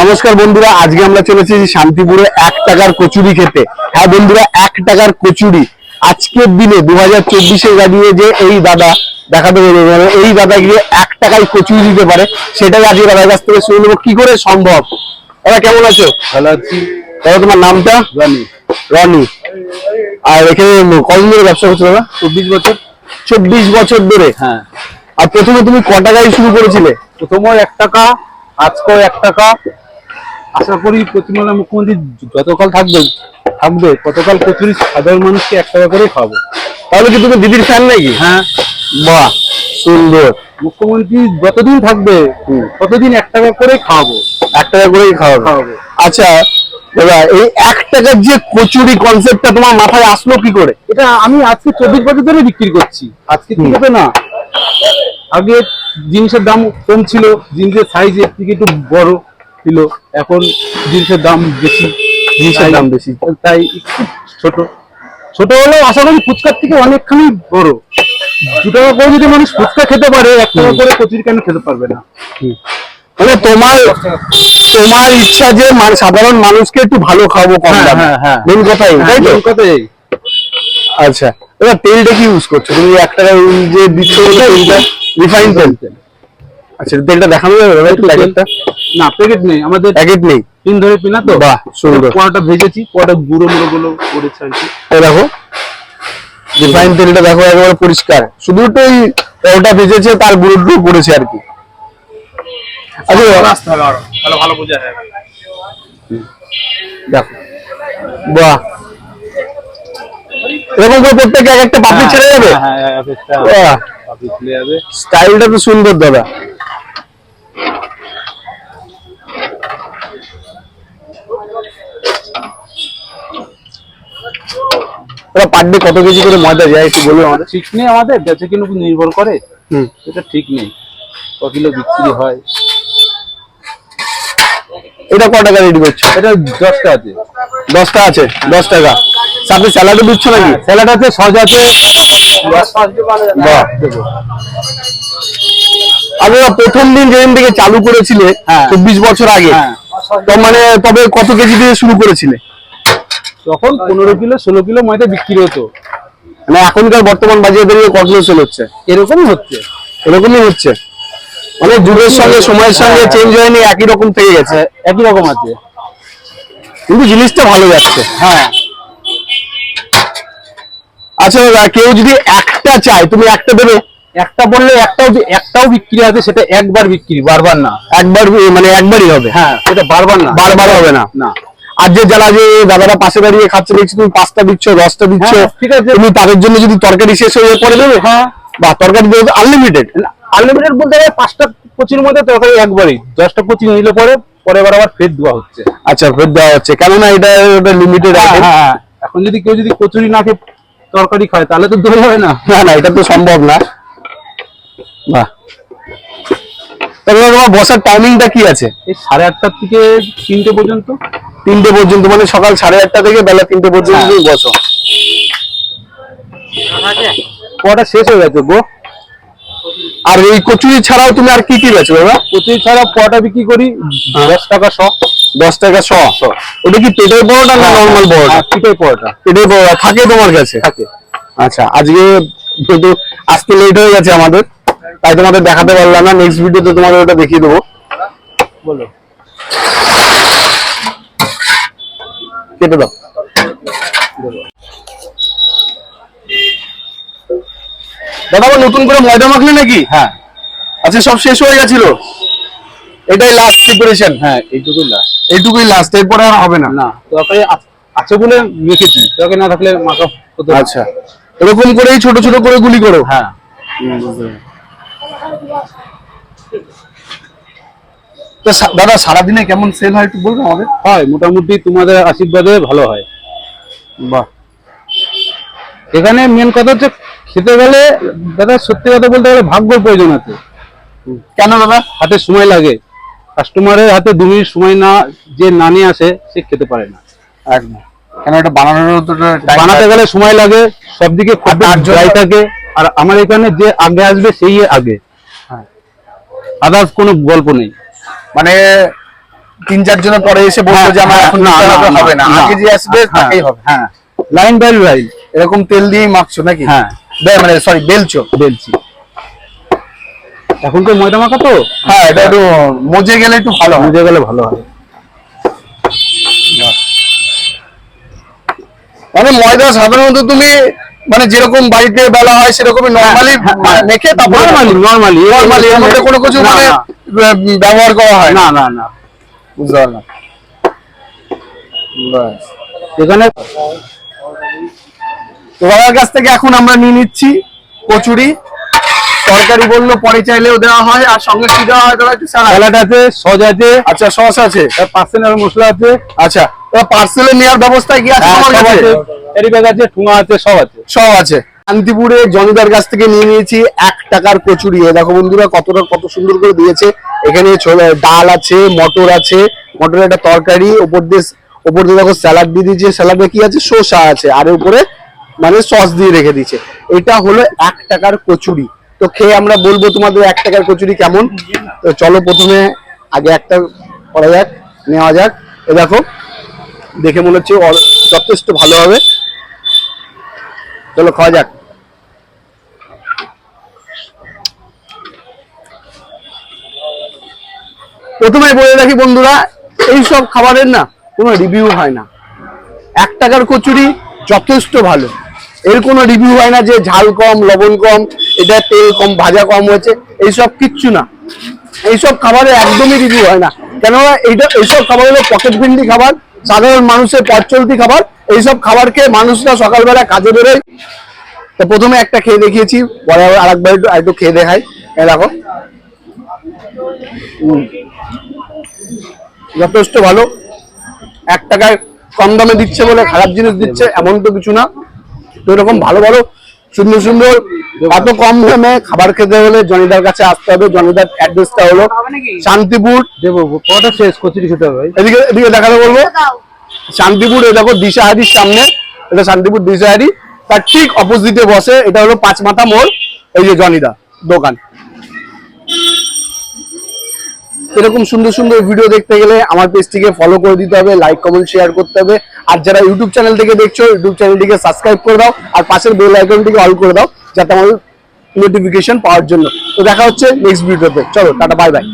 নমস্কার বন্ধুরা, আজকে আমরা চলেছি শান্তিপুরে 1 টাকার কচুরি খেতে। হ্যাঁ বন্ধুরা, 1 টাকার কচুরি আজকের দিনে 2024-এ দাঁড়িয়ে যে এই দাদা দেখাতে পারবে, মানে এই দাদা গিয়ে 1 টাকায় কচুরি দিতে পারে, সেটাই আজকে দাদার কাছ থেকে শুনে নেবো কি করে সম্ভব। দাদা কেমন আছো? ভালো আছি। দাদা তোমার নামটা? রনি। রনি। আর এখানে কতদিন ধরে ব্যবসা করছো দাদা? 24 বছর। 24 বছর ধরে? হ্যাঁ। আর প্রথমে তুমি ক টাকায় শুরু করেছিলে? প্রথমে 1 টাকা, আজকেও 1 টাকা। আশা করি পশ্চিমবাংলার মুখ্যমন্ত্রী যতকাল থাকবে ততকাল কচুরি সাধারণ মানুষকে 1 টাকা করে খাওয়াবো। তাহলে কি তুমি দিদির ফ্যান নাকি? হ্যাঁ। বাহ, সুন্দর। মুখ্যমন্ত্রী যতদিন থাকবে ততদিন 1 টাকা করে খাওয়াবো। 1 টাকা করেই খাওয়াবো। আচ্ছা দাদা, এই 1 টাকার যে কচুরি কনসেপ্টটা তোমার মাথায় আসলো কি করে? এটা আমি আজকে 24 বছর ধরে বিক্রি করছি। আজকে থেকে তো না, আগে জিনিসের দাম কম ছিল, জিনিসের সাইজ এর থেকে একটু বড় ছিল, এখন জিনিসের দাম বেশি। তাই একটু ছোট হলেও আশা করি ফুচকার থেকে অনেকখানি বড়। 2 টাকা করে যদি মানুষ ফুচকা খেতে পারে, 1 টাকা করে কচুরি কেন খেতে পারবে না? মানে তোমার ইচ্ছা যে সাধারণ মানুষকে একটু ভালো খাবো কম দামে। মেন কথাই, তাই তো? কথাই। আচ্ছা, এবার তেলটা কি ইউজ করছো তুমি? 1 টাকা যে দিচ্ছ তেলটা রিফাইন তেল? আচ্ছা, তেলটা দেখানো যাবে দাদা একটু? প্যাকেটটা না, প্যাকেট নেই আমাদের, প্যাকেট নেই। দিন ধরে পিনা তো। বাহ, সুন্দর। পোড়াটা ভেজেছি, পোড়াটা গুঁড়ো গুলো করেছে আর কি। এই দেখো রিফাইন তেলটা, দেখো একেবারে পরিষ্কার, শুধু একটু ওই ওটা ভেজেছে, তার গুঁড়োটুকু করেছে আর কি। আচ্ছা ভালো বোঝা যায়। দেখো, বাহ, এরকম করে প্রত্যেকে এক একটা পাপড়ি ছেড়ে যাবে। হ্যাঁ, স্টাইলটা তো সুন্দর দাদা। পার ডে কত কেজি করে ময়দা যায় একটু বলুন আমাদের? ঠিক নেই, আমাদের বেচে কিনে নির্ভর করে। এটা ঠিক নেই ক কিলো বিক্রি হয়। এটা ক টাকা রেডি করছো? এটা 10টা আছে। 10টা আছে? 10 টাকা। সাথে স্যালাডও দিচ্ছ নাকি? স্যালাড আছে, সস আছে। বাহ। আরে প্রথম দিন যেদিন থেকে চালু করেছিলে 24 বছর আগে, তো মানে তবে কত কেজি দিয়ে শুরু করেছিলে? তখন 15 কিলো 16 কিলো ময়দা বিক্রি হতো। মানে এখনকার বর্তমান বাজারে দাঁড়িয়ে কত কিলো সেল হচ্ছে? এরকমই হচ্ছে। মানে যুগের সঙ্গে সময়ের সঙ্গে চেঞ্জ হয়নি, একই রকম থেকে গেছে। একই রকম আছে, কিন্তু জিনিসটা ভালো যাচ্ছে। হ্যাঁ। আচ্ছা দাদা, কেউ যদি একটা চায়, তুমি একটা দেবে? একটা বললে একটাও বিক্রি আছে, সেটা একবার বিক্রি, বারবার না। একবার, মানে একবারই হবে? হ্যাঁ, সেটা বারবার না, বারবার হবে না। না। আর যে যারা যে দাদারা পাশে দাঁড়িয়ে খাচ্ছে দেখছি, তুমি 5টা দিচ্ছ, 10টা দিচ্ছ, ঠিক আছে। তুমি তাদের জন্য যদি তরকারি শেষ হয়ে পরে দেবে? হ্যাঁ। বা তরকারি দেবে আনলিমিটেড? আনলিমিটেড বলতে গেলে 5টা কচির মধ্যে তরকারি একবারই, 10টা কচি নিলে পরের বার আবার ফের দেওয়া হচ্ছে। আচ্ছা, ফের দেওয়া হচ্ছে, কেননা এটা লিমিটেড আছে। এখন যদি কেউ কচুরি না খেয়ে তরকারি খায় তাহলে তো দই হবে না। না, এটা তো সম্ভব না। বাহ। তবে তোমার বসার টাইমিংটা কি আছে? এই 8:30 থেকে 3টে পর্যন্ত। 3টে পর্যন্ত, মানে সকাল 8:30 থেকে বেলা 3টে পর্যন্ত তুমি বসো? পড়াটা শেষ হয়ে গেছে গো। আর এই কচুরি ছাড়াও তুমি আর কি কি বেচো দাদা? কচুরি ছাড়া পরোটা বিক্রি করি 10 টাকা শ। 10 টাকা শ? ওটা কি পেটের পরোটা না নরমাল পরোটা? পেটের পরোটা। পেটের পরোটা থাকে তোমার কাছে? থাকে। আচ্ছা, আজকে যেহেতু আসতে লেট হয়ে গেছে আমাদের, তাই তোমাদের দেখাতে পারলাম না। নেক্সট ভিডিওতে তোমাদের ওটা দেখিয়ে দেবো। বলো, কেটে দাও। দাদা আবার নতুন করে ময়দা মাখলে নাকি? হ্যাঁ। আচ্ছা, সব শেষ হয়ে গেছিল? এটাই লাস্ট প্রিপারেশন? হ্যাঁ, এইটুকুই লাস্ট, এরপরে আর হবে না? না, তরকারি আছে বলে মেখেছি, তরকারি না থাকলে মাখা হতো। আচ্ছা, এরকম করেই ছোট ছোট করে গুলি করো? হ্যাঁ। তো দাদা, সারাদিনে কেমন সেল হয় একটু বলবো আমাদের? হয় মোটামুটি, তোমাদের আশীর্বাদে ভালো হয়। বাহ। এখানে মেন কথা হচ্ছে, খেতে গেলে দাদা সত্যি কথা বলতে গেলে ভাগ্যের প্রয়োজন আছে। কেন দাদা? হাতে সময় লাগে, কাস্টমারের হাতে 2 মিনিট সময় না নিয়ে আসে সে খেতে পারে না। একদম। কেন এটা বানাতে গেলে সময় লাগে, সবদিকে ড্রাই থাকে। আর আমার এখানে যে আগে আসবে সেই আগে, আদার্স কোনো গল্প নেই। মানে 3-4 জনের পরে এসে বলবো যে আমার এখন নিতে হবে না, আগে যে আসবে তাকেই হবে। হ্যাঁ, লাইন বাই লাইন এরকম তেল দিয়েই মাখছো নাকি? হ্যাঁ, মানে সরি বেলছো। বেলছি। এখন তো ময়দা মাখা তো, হ্যাঁ, এটা একটু মজে গেলে একটু ভালো হয়। মজে গেলে ভালো হয়। মানে ময়দা সাধারণত তুমি মানে যেরকম বাড়িতে বেলা হয় সেরকমই নরমালি মেখে তারপর নরমালি এর মধ্যে কোনো কিছু মানে ব্যবহার করা হয় না না না, বুঝতে পারলাম। বাস, এখানে তোমার কাছ থেকে এখন আমরা নিয়ে নিচ্ছি কচুরি। তরকারি বললো পরে চাইলেও দেওয়া হয়, আর সঙ্গে কি দেওয়া হয়? একটু স্যালাড আছে, সস আছে, আচ্ছা সস আছে, পার্সেলের মশলা আছে। আচ্ছা, পার্সেলে নেওয়ার ব্যবস্থা কি আছে? সব আছে, এরি ব্যাগ আছে, ঠুঙা আছে, সব আছে, সব আছে। শান্তিপুরে জনিদার কাছ থেকে নিয়ে নিয়েছি 1 টাকার কচুরি। দেখো বন্ধুরা কত সুন্দর করে দিয়েছে। এখানে ডাল আছে, মটর আছে, মটরের একটা তরকারি, ওপর দিয়ে দেখো স্যালাড দিয়ে দিয়েছে। স্যালাডে কি আছে? শসা আছে, আর উপরে মানে সস দিয়ে রেখে দিয়েছে। এটা হলো 1 টাকার কচুরি। তো খেয়ে আমরা বলবো তোমাদের 1 টাকার কচুরি কেমন। তো চলো প্রথমে আগে একটা করা যাক, নেওয়া যাক। এ দেখো, দেখে মনে হচ্ছে যথেষ্ট ভালো হবে। চলো খাওয়া যাক। প্রথমে বলে রাখি বন্ধুরা, এইসব খাবারের না কোনো রিভিউ হয় না। 1 টাকার কচুরি যথেষ্ট ভালো, এর কোনো রিভিউ হয় না যে ঝাল কম, লবণ কম, এটা তেল কম, ভাজা কম হয়েছে, এইসব কিচ্ছু না। এইসব খাবারের একদমই রিভিউ হয় না। কেননা এইসব খাবার হলো পকেট ফ্রেন্ডলি খাবার, সাধারণ মানুষের পথ চলতি খাবার। এইসব খাবারকে মানুষরা সকালবেলা কাজে বেরোয়। তো প্রথমে একটা খেয়ে দেখিয়েছি, পরে আরেকবার একটু খেয়ে দেখাই। দেখো, যথেষ্ট ভালো। 1 টাকায় কম দামে দিচ্ছে বলে খারাপ জিনিস দিচ্ছে এমন তো কিছু না। তো এরকম ভালো সুন্দর এত কম দামে খাবার খেতে হলে জনিদার কাছে আসতে হবে। জনিদার অ্যাড্রেসটা হলো শান্তিপুর। দেবো কটা শেষ কচুরি খেতে হবে? এদিকে দেখাতে বলবো। শান্তিপুর, এই দেখো দিশাহারির সামনে, এটা শান্তিপুর দিশাহারি, তার ঠিক অপোজিটে বসে। এটা হলো 5 মাথা মোড়, এই যে জনিদা দোকান। এরকম সুন্দর ভিডিও দেখতে গেলে আমার পেজটিকে ফলো করে দিতে হবে, লাইক কমেন্ট শেয়ার করতে হবে। আর যারা ইউটিউব চ্যানেল থেকে দেখছো, ইউটিউব চ্যানেলটিকে সাবস্ক্রাইব করে দাও, আর পাশের বেল আইকনটিকে অল করে দাও যাতে আমার নোটিফিকেশন পাওয়ার জন্য। তো দেখা হচ্ছে নেক্সট ভিডিওতে। চলো টাটা, বাই বাই।